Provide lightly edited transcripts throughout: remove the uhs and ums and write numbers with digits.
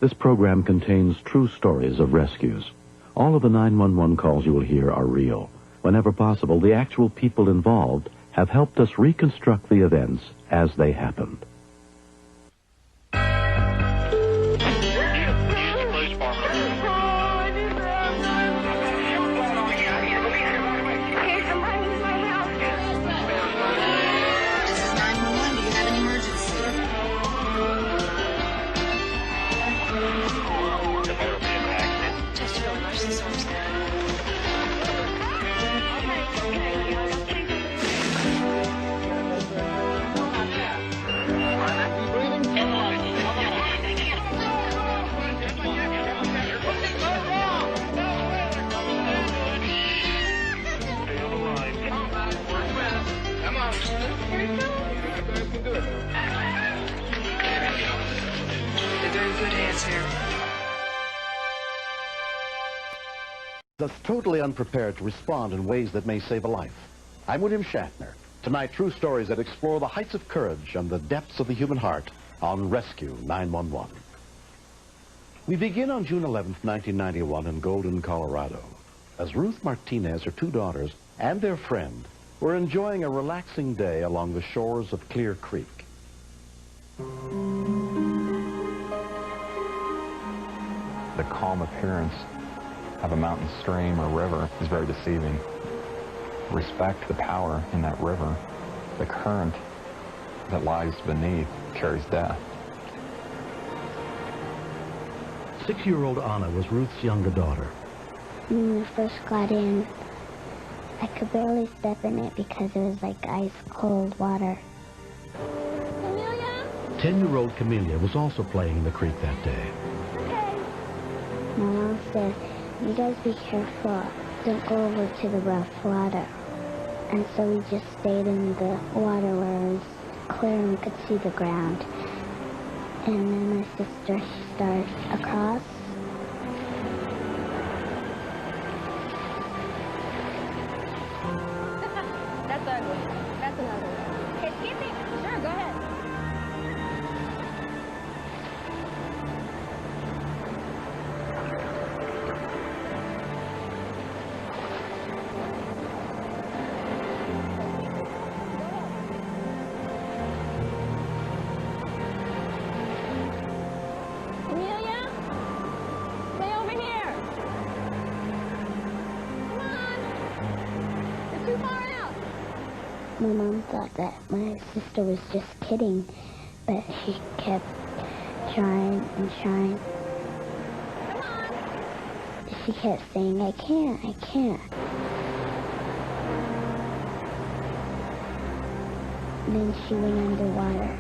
This program contains true stories of rescues. All of the 911 calls you will hear are real. Whenever possible, the actual people involved have helped us reconstruct the events as they happened. That's totally unprepared to respond in ways that may save a life. I'm William Shatner. Tonight, true stories that explore the heights of courage and the depths of the human heart on Rescue 911. We begin on June 11th, 1991 in Golden, Colorado, as Ruth Martinez, her two daughters, and their friend were enjoying a relaxing day along the shores of Clear Creek. The calm appearance of a mountain stream or river is very deceiving. Respect the power in that river. The current that lies beneath carries death. 6-year-old Anna was Ruth's younger daughter. When we first got in, I could barely step in it because it was like ice-cold water. 10-year-old Camellia was also playing in the creek that day. My mom said, "You guys be careful. Don't go over to the rough water." And so we just stayed in the water where it was clear and we could see the ground. And then my sister, she started across. That's ugly. That's an ugly one. Hey, excuse me? Sure, go ahead. My mom thought that my sister was just kidding, but she kept trying and trying. Come on. She kept saying, "I can't, I can't." And then she went underwater.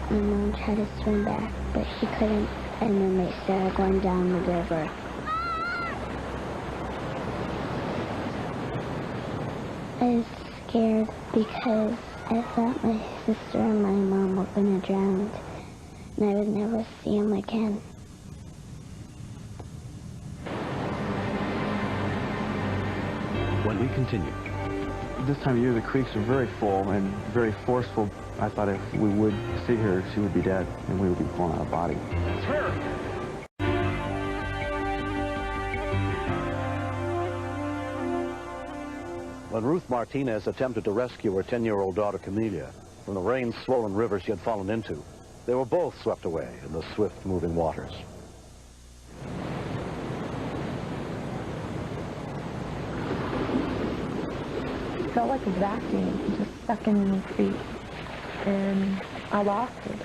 My mom tried to swim back, but she couldn't, and then they started going down the river. I was scared because I thought my sister and my mom were going to drown, and I would never see them again. When we continue. This time of year, the creeks are very full and very forceful. I thought if we would sit here, she would be dead, and we would be pulling out a body. It's her! When Ruth Martinez attempted to rescue her 10-year-old daughter, Camellia, from the rain-swollen river she had fallen into, they were both swept away in the swift-moving waters. It felt like a vacuum, just stuck in the creek, and I lost it.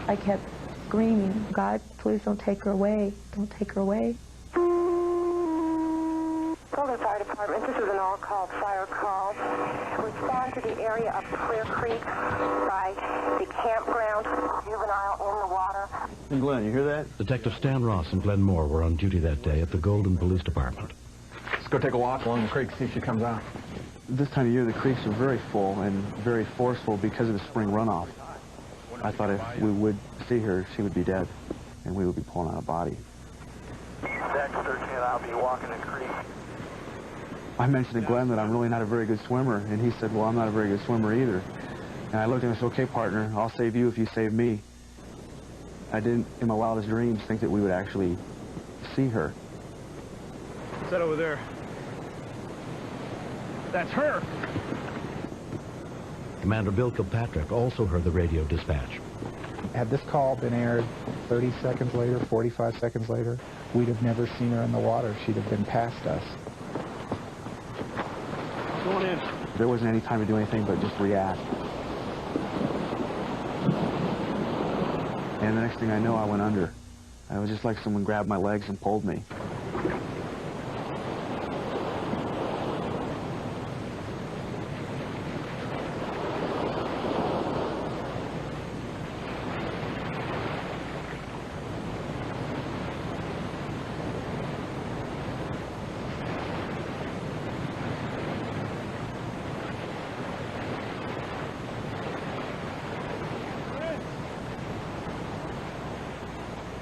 I kept screaming, "God, please don't take her away. Don't take her away." Golden Fire Department, this is an all-call fire call. Respond to the area of Clear Creek by the campground, juvenile in the water. And Glenn, you hear that? Detective Stan Ross and Glenn Moore were on duty that day at the Golden Police Department. Let's go take a walk along the creek, see if she comes out. This time of year, the creeks are very full and very forceful because of the spring runoff. I thought if we would see her, she would be dead, and we would be pulling out a body. Dexter cannot be walking the creek. I mentioned to Glenn that I'm really not a very good swimmer, and he said, well, I'm not a very good swimmer either. And I looked at him and said, okay, partner, I'll save you if you save me. I didn't, in my wildest dreams, think that we would actually see her. What's that over there? That's her! Commander Bill Kilpatrick also heard the radio dispatch. Had this call been aired 30 seconds later, 45 seconds later, we'd have never seen her in the water. She'd have been past us. Going in. There wasn't any time to do anything but just react. And the next thing I know, I went under. It was just like someone grabbed my legs and pulled me.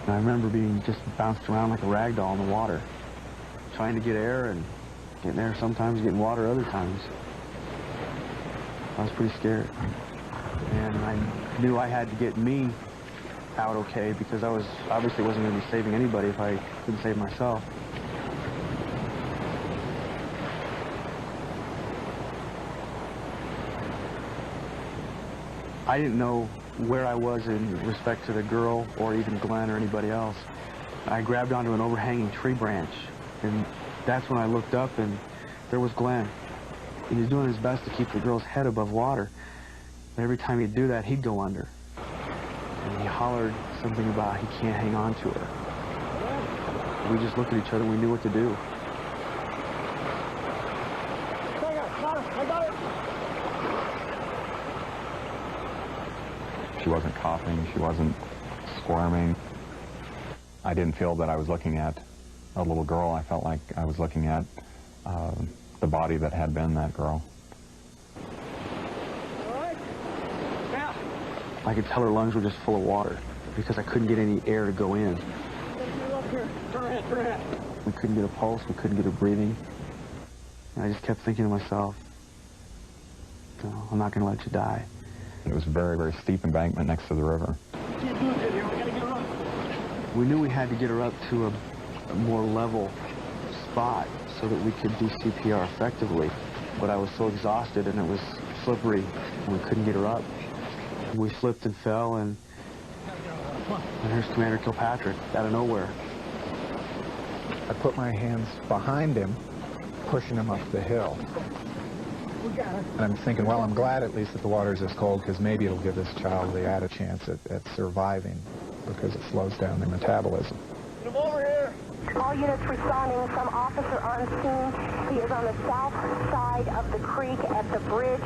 I remember being just bounced around like a rag doll in the water, trying to get air and getting air sometimes, getting water other times. I was pretty scared. And I knew I had to get me out okay because I was obviously wasn't going to be saving anybody if I couldn't save myself. I didn't know where I was in respect to the girl or even Glenn or anybody else. I grabbed onto an overhanging tree branch, and that's when I looked up, and there was Glenn. He was doing his best to keep the girl's head above water. But every time he'd do that, he'd go under. And he hollered something about he can't hang on to her. We just looked at each other and we knew what to do. I got her! She wasn't coughing, she wasn't squirming. I didn't feel that I was looking at a little girl. I felt like I was looking at the body that had been that girl. All right. Now. I could tell her lungs were just full of water because I couldn't get any air to go in. Up here. Turn ahead. We couldn't get a pulse, we couldn't get her breathing. And I just kept thinking to myself, no, I'm not going to let you die. It was a very, very steep embankment next to the river. Can't do it here. We gotta get her up. We knew we had to get her up to a more level spot so that we could do CPR effectively. But I was so exhausted and it was slippery and we couldn't get her up. We slipped and fell and here's Commander Kilpatrick out of nowhere. I put my hands behind him, pushing him up the hill. And I'm thinking, well, I'm glad at least that the water's this cold because maybe it'll give this child the added chance at surviving because it slows down their metabolism. Get him over here. All units responding, some officer on scene. He is on the south side of the creek at the bridge.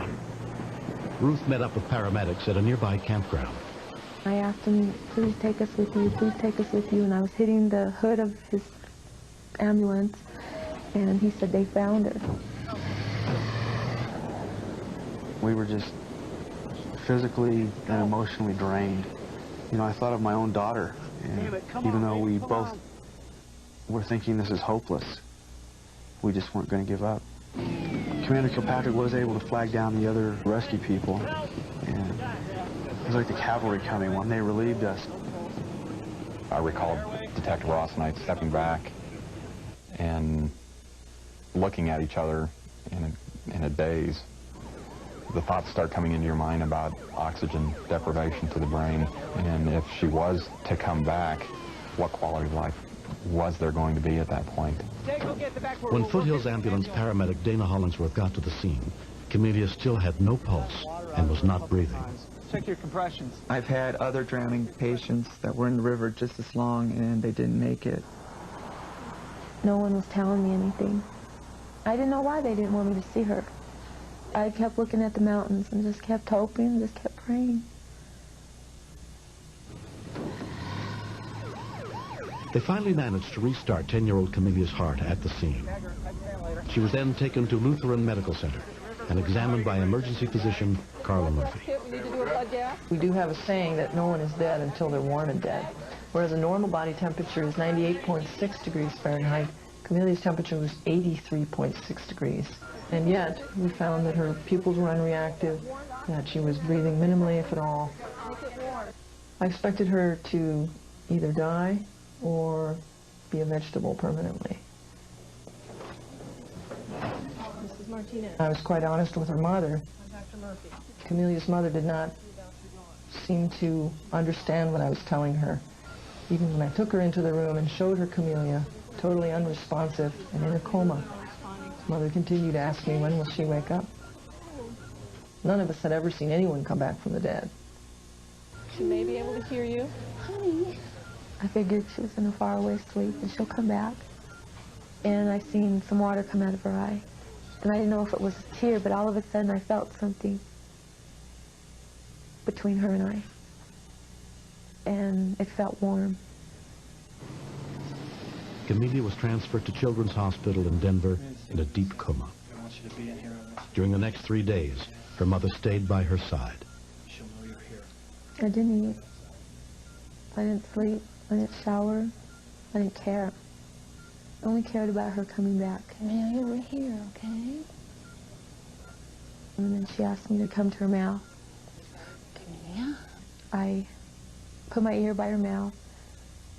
Ruth met up with paramedics at a nearby campground. I asked him, please take us with you, please take us with you, and I was hitting the hood of his ambulance, and he said they found her. We were just physically and emotionally drained. You know, I thought of my own daughter, and even though we both were thinking this is hopeless, we just weren't going to give up. Commander Kilpatrick was able to flag down the other rescue people, and it was like the cavalry coming when they relieved us. I recalled Detective Ross and I stepping back and looking at each other in a daze. The thoughts start coming into your mind about oxygen deprivation to the brain, and if she was to come back, what quality of life was there going to be at that point? When Foothills ambulance paramedic Dana Hollingsworth got to the scene, Camellia still had no pulse and was not breathing. Check your compressions. I've had other drowning patients that were in the river just as long and they didn't make it. No one was telling me anything. I didn't know why they didn't want me to see her. I kept looking at the mountains and just kept hoping, just kept praying. They finally managed to restart 10-year-old Camelia's heart at the scene. She was then taken to Lutheran Medical Center. and examined by emergency physician Carla Murphy. We do have a saying that no one is dead until they're warm and dead. Whereas a normal body temperature is 98.6 degrees Fahrenheit, Camelia's temperature was 83.6 degrees. And yet, we found that her pupils were unreactive, that she was breathing minimally, if at all. I expected her to either die or be a vegetable permanently. Mrs. Martinez. I was quite honest with her mother. Dr. Murphy. Camelia's mother did not seem to understand what I was telling her. Even when I took her into the room and showed her Camelia, totally unresponsive and in a coma, Mother continued to ask me, when will she wake up? None of us had ever seen anyone come back from the dead. She may be able to hear you. Honey. I figured she was in a faraway sleep and she'll come back. And I seen some water come out of her eye. And I didn't know if it was a tear, but all of a sudden I felt something between her and I. And it felt warm. Camelia was transferred to Children's Hospital in Denver in a deep coma. During the next 3 days, her mother stayed by her side. I didn't eat. I didn't sleep. I didn't shower. I didn't care. I only cared about her coming back. Camelia, we're here, okay? And then she asked me to come to her mouth. Camelia? I put my ear by her mouth,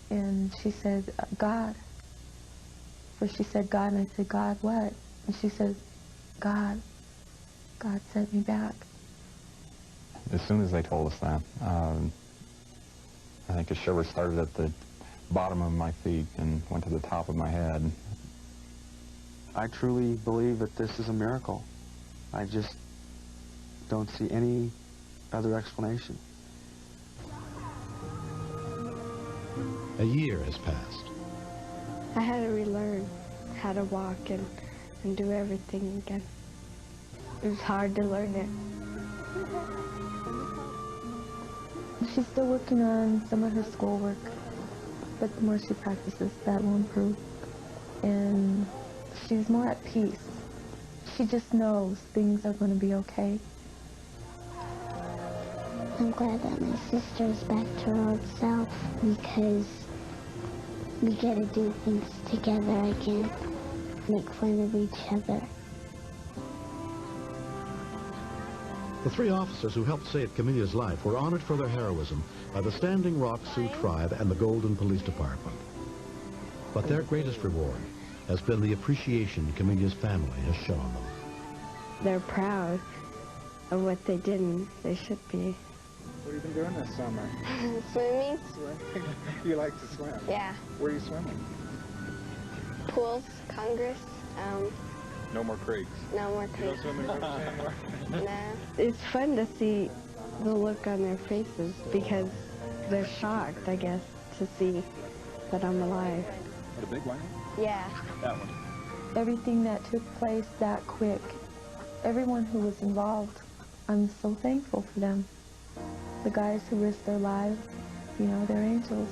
and she said, God. First she said, God, and I said, God, what? And she said, God. God sent me back. As soon as they told us that, I think a shiver started at the bottom of my feet and went to the top of my head. I truly believe that this is a miracle. I just don't see any other explanation. A year has passed. I had to relearn how to walk and do everything again. It was hard to learn it. She's still working on some of her schoolwork, but the more she practices, that will improve. And she's more at peace. She just knows things are going to be okay. I'm glad that my sister is back to her old self, because we get to do things together again, make fun of each other. The 3 officers who helped save Camelia's life were honored for their heroism by the Standing Rock Sioux Tribe and the Golden Police Department. But their greatest reward has been the appreciation Camelia's family has shown them. They're proud of what they did, and they should be. What have you been doing this summer? Swimming. Swimming? You like to swim? Yeah. Where are you swimming? Pools, Congress. No more creeks. No more You creeks. don't swim in rivers anymore? No. It's fun to see the look on their faces, because they're shocked, I guess, to see that I'm alive. The big one? Yeah. That one. Everything that took place that quick, everyone who was involved, I'm so thankful for them. The guys who risked their lives, you know, they're angels.